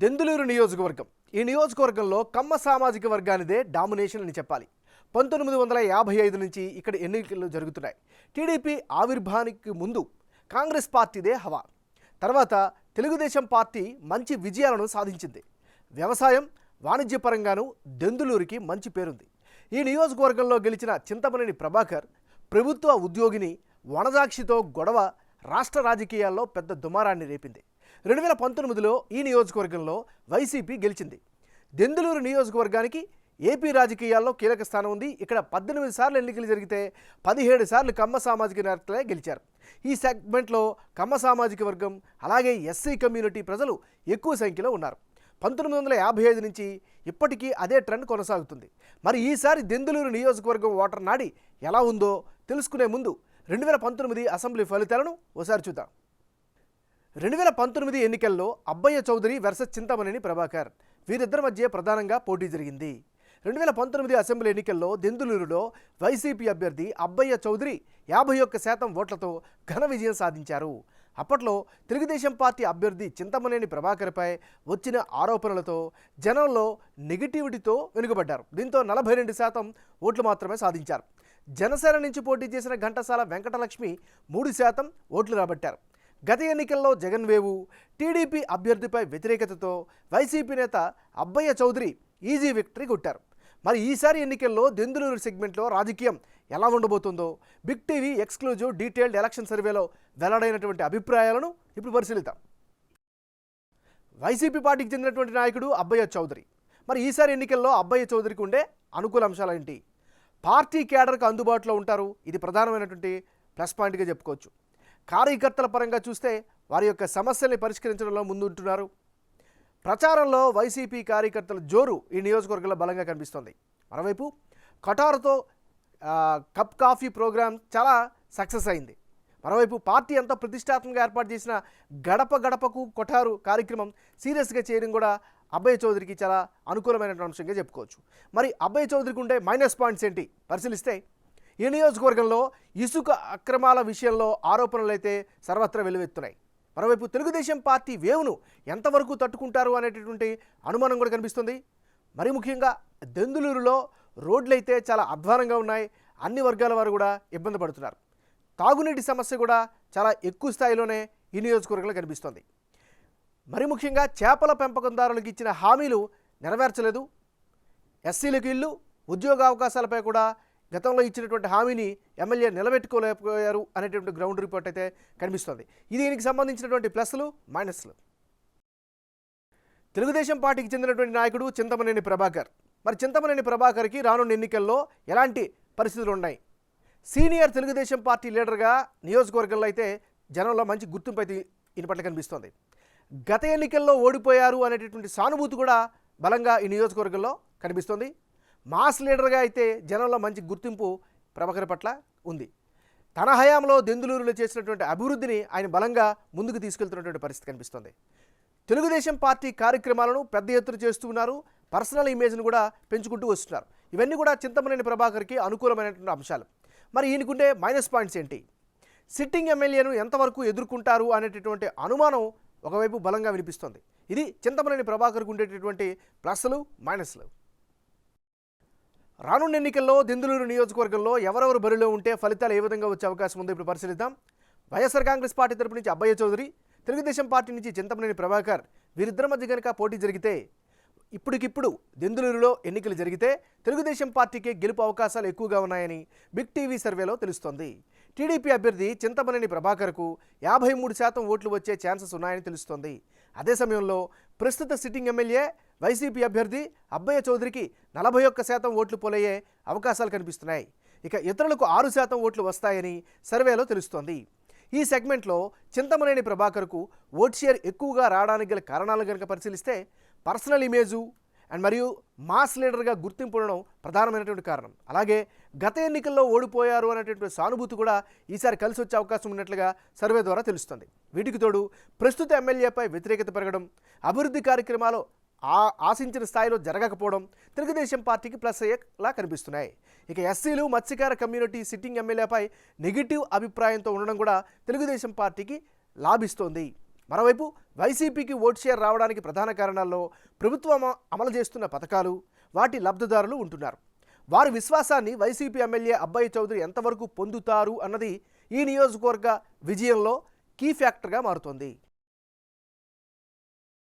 దెందులూరు నియోజకవర్గం. ఈ నియోజకవర్గంలో కమ్మ సామాజిక వర్గానిదే డామినేషన్ అని చెప్పాలి. 1955 నుంచి ఇక్కడ ఎన్నికలు జరుగుతున్నాయి. టీడీపీ ఆవిర్భావానికి ముందు కాంగ్రెస్ పార్టీదే హవా. తర్వాత తెలుగుదేశం పార్టీ మంచి విజయాలను సాధించింది. వ్యవసాయం, వాణిజ్యపరంగానూ దెందులూరుకి మంచి పేరుంది. ఈ నియోజకవర్గంలో గెలిచిన చింతమనేని ప్రభాకర్ ప్రభుత్వ ఉద్యోగిని వనజాక్షితో గొడవ రాష్ట్ర రాజకీయాల్లో పెద్ద దుమారాన్ని రేపింది. 2019లో ఈ నియోజకవర్గంలో వైసీపీ గెలిచింది. దెందులూరు నియోజకవర్గానికి ఏపీ రాజకీయాల్లో కీలక స్థానం ఉంది. ఇక్కడ 18 సార్లు ఎన్నికలు జరిగితే 17 సార్లు కమ్మ సామాజిక నేతలే గెలిచారు. ఈ సెగ్మెంట్లో కమ్మ సామాజిక వర్గం అలాగే ఎస్సీ కమ్యూనిటీ ప్రజలు ఎక్కువ సంఖ్యలో ఉన్నారు. 1955 నుంచి ఇప్పటికీ అదే ట్రెండ్ కొనసాగుతుంది. మరి ఈసారి దెందులూరు నియోజకవర్గం ఓటర్ నాడి ఎలా ఉందో తెలుసుకునే ముందు 2019 అసెంబ్లీ ఫలితాలను ఒకసారి చూద్దాం. 2019 ఎన్నికల్లో అబ్బయ్య చౌదరి వర్సెస్ చింతమనేని ప్రభాకర్ వీరిద్దరి మధ్య ప్రధానంగా పోటీ జరిగింది. 2019 అసెంబ్లీ ఎన్నికల్లో దెందులూరులో వైసీపీ అభ్యర్థి అబ్బయ్య చౌదరి 51% ఓట్లతో ఘన విజయం సాధించారు. అప్పట్లో తెలుగుదేశం పార్టీ అభ్యర్థి చింతమనేని ప్రభాకర్పై వచ్చిన ఆరోపణలతో జనంలో నెగిటివిటీతో వెనుకబడ్డారు. దీంతో 42% ఓట్లు మాత్రమే సాధించారు. జనసేన నుంచి పోటీ చేసిన ఘంటసాల వెంకటలక్ష్మి 3% ఓట్లు రాబట్టారు. గత ఎన్నికల్లో జగన్ వేవు టీడీపీ అభ్యర్థిపై వ్యతిరేకతతో వైసీపీ నేత అబ్బయ్య చౌదరి ఈజీ విక్టరీ కొట్టారు. మరి ఈసారి ఎన్నికల్లో దెందులూరు సెగ్మెంట్లో రాజకీయం ఎలా ఉండబోతుందో big TV exclusive detailed election సర్వేలో వెల్లడైనటువంటి అభిప్రాయాలను ఇప్పుడు పరిశీలిద్దాం. వైసీపీ పార్టీకి చెందినటువంటి నాయకుడు అబ్బయ్య చౌదరి. మరి ఈసారి ఎన్నికల్లో అబ్బయ్య చౌదరికి ఉండే అనుకూల అంశాలు ఏంటి? పార్టీ కేడర్కు అందుబాటులో ఉంటారు. ఇది ప్రధానమైనటువంటి ప్లస్ పాయింట్గా చెప్పుకోవచ్చు. కార్యకర్తల పరంగా చూస్తే వారి యొక్క సమస్యల్ని పరిష్కరించడంలో ముందుంటున్నారు. ప్రచారంలో వైసీపీ కార్యకర్తల జోరు ఈ నియోజకవర్గంలో బలంగా కనిపిస్తోంది. మరోవైపు కటారుతో కప్ కాఫీ ప్రోగ్రాం చాలా సక్సెస్ అయింది. మరోవైపు పార్టీ ఎంతో ప్రతిష్టాత్మకంగా ఏర్పాటు చేసిన గడప గడపకు కొఠారు కార్యక్రమం సీరియస్గా చేయడం కూడా అబ్బయ్య చౌదరికి చాలా అనుకూలమైనటువంటి అంశంగా చెప్పుకోవచ్చు. మరి అబ్బయ్య చౌదరికి ఉండే మైనస్ పాయింట్స్ ఏంటి పరిశీలిస్తే, ఈ నియోజకవర్గంలో ఇసుక అక్రమాల విషయంలో ఆరోపణలు అయితే సర్వత్రా వెలువెత్తున్నాయి. మరోవైపు తెలుగుదేశం పార్టీ వేవును ఎంతవరకు తట్టుకుంటారు అనేటటువంటి అనుమానం కూడా కనిపిస్తుంది. మరి ముఖ్యంగా దెందులూరులో రోడ్లు అయితే చాలా అధ్వానంగా ఉన్నాయి. అన్ని వర్గాల వారు కూడా ఇబ్బంది పడుతున్నారు. తాగునీటి సమస్య కూడా చాలా ఎక్కువ స్థాయిలోనే ఈ నియోజకవర్గంలో కనిపిస్తుంది. మరి ముఖ్యంగా చేపల పెంపకందారులకు ఇచ్చిన హామీలు నెరవేర్చలేదు. ఎస్సీలకు ఇల్లు, ఉద్యోగ అవకాశాలపై కూడా గతంలో ఇచ్చినటువంటి హామీని ఎమ్మెల్యే నిలబెట్టుకోలేకపోయారు అనేటువంటి గ్రౌండ్ రిపోర్ట్ అయితే కనిపిస్తుంది. ఇది దీనికి సంబంధించినటువంటి ప్లస్లు మైనస్లు. తెలుగుదేశం పార్టీకి చెందినటువంటి నాయకుడు చింతమనేని ప్రభాకర్. మరి చింతమనేని ప్రభాకర్కి రానున్న ఎన్నికల్లో ఎలాంటి పరిస్థితులు ఉన్నాయి? సీనియర్ తెలుగుదేశం పార్టీ లీడర్గా నియోజకవర్గంలో అయితే జనంలో మంచి గుర్తింపు అయితే ఈయన పట్ల కనిపిస్తోంది. గత ఎన్నికల్లో ఓడిపోయారు అనేటటువంటి సానుభూతి కూడా బలంగా ఈ నియోజకవర్గంలో కనిపిస్తోంది. మాస్ లీడర్గా అయితే జనంలో మంచి గుర్తింపు ప్రభాకర్ పట్ల ఉంది. తన హయాంలో దెందులూరులో చేసినటువంటి అభివృద్ధిని ఆయన బలంగా ముందుకు తీసుకెళ్తున్నటువంటి పరిస్థితి కనిపిస్తుంది. తెలుగుదేశం పార్టీ కార్యక్రమాలను పెద్ద ఎత్తున చేస్తూ ఉన్నారు. పర్సనల్ ఇమేజ్ను కూడా పెంచుకుంటూ వస్తున్నారు. ఇవన్నీ కూడా చింతమనేని ప్రభాకర్కి అనుకూలమైనటువంటి అంశాలు. మరి ఈయనకుండే మైనస్ పాయింట్స్ ఏంటి? సిట్టింగ్ ఎమ్మెల్యేను ఎంతవరకు ఎదుర్కొంటారు అనేటటువంటి అనుమానం ఒకవైపు బలంగా వినిపిస్తోంది. ఇది చింతమనేని ప్రభాకర్కు ఉండేటటువంటి ప్లస్లు మైనస్లు. రానున్న ఎన్నికల్లో దెందులూరు నియోజకవర్గంలో ఎవరెవరు బరిలో ఉంటే ఫలితాలు ఏ విధంగా వచ్చే అవకాశం ఉందో ఇప్పుడు పరిశీలిద్దాం. వైఎస్ఆర్ కాంగ్రెస్ పార్టీ తరపు నుంచి అబ్బయ్య చౌదరి, తెలుగుదేశం పార్టీ నుంచి చింతమనేని ప్రభాకర్ వీరిద్దరి మధ్య కనుక పోటీ జరిగితే, ఇప్పటికిప్పుడు దెందులూరులో ఎన్నికలు జరిగితే తెలుగుదేశం పార్టీకే గెలుపు అవకాశాలు ఎక్కువగా ఉన్నాయని బిగ్ టీవీ సర్వేలో తెలుస్తోంది. టీడీపీ అభ్యర్థి చింతమనేని ప్రభాకర్కు 53% ఓట్లు వచ్చే ఛాన్సెస్ ఉన్నాయని తెలుస్తోంది. అదే సమయంలో ప్రస్తుత సిట్టింగ్ ఎమ్మెల్యే వైసీపీ అభ్యర్థి అబ్బయ్య చౌదరికి 41% ఓట్లు పోలయ్యే అవకాశాలు కనిపిస్తున్నాయి. ఇక ఇతరులకు 6% ఓట్లు వస్తాయని సర్వేలో తెలుస్తోంది. ఈ సెగ్మెంట్లో చింతమనేని ప్రభాకర్కు ఓట్ షేర్ ఎక్కువగా రావడానికి గల కారణాలు కనుక పరిశీలిస్తే, పర్సనల్ ఇమేజు అండ్ మరియు మాస్ లీడర్గా గుర్తింపు ఉండడం ప్రధానమైనటువంటి కారణం. అలాగే గత ఎన్నికల్లో ఓడిపోయారు అనేటువంటి సానుభూతి కూడా ఈసారి కలిసి వచ్చే అవకాశం ఉన్నట్లుగా సర్వే ద్వారా తెలుస్తుంది. వీటికి తోడు ప్రస్తుత ఎమ్మెల్యేపై వ్యతిరేకత పెరగడం, అభివృద్ధి కార్యక్రమాలు ఆశించిన స్థాయిలో జరగకపోవడం తెలుగుదేశం పార్టీకి ప్లస్ అయ్యేలా కనిపిస్తున్నాయి. ఇక ఎస్సీలు, మత్స్యకార కమ్యూనిటీ సిట్టింగ్ ఎమ్మెల్యేపై నెగిటివ్ అభిప్రాయంతో ఉండడం కూడా తెలుగుదేశం పార్టీకి లాభిస్తోంది. మరోవైపు వైసీపీకి ఓట్ షేర్ రావడానికి ప్రధాన కారణాల్లో ప్రభుత్వం అమలు చేస్తున్న పథకాలు, వాటి లబ్ధిదారులు ఉంటున్నారు. వారి విశ్వాసాన్ని వైసీపీ ఎమ్మెల్యే అబ్బయ్య చౌదరి ఎంతవరకు పొందుతారు అన్నది ఈ నియోజకవర్గ విజయంలో కీ ఫ్యాక్టర్గా మారుతోంది.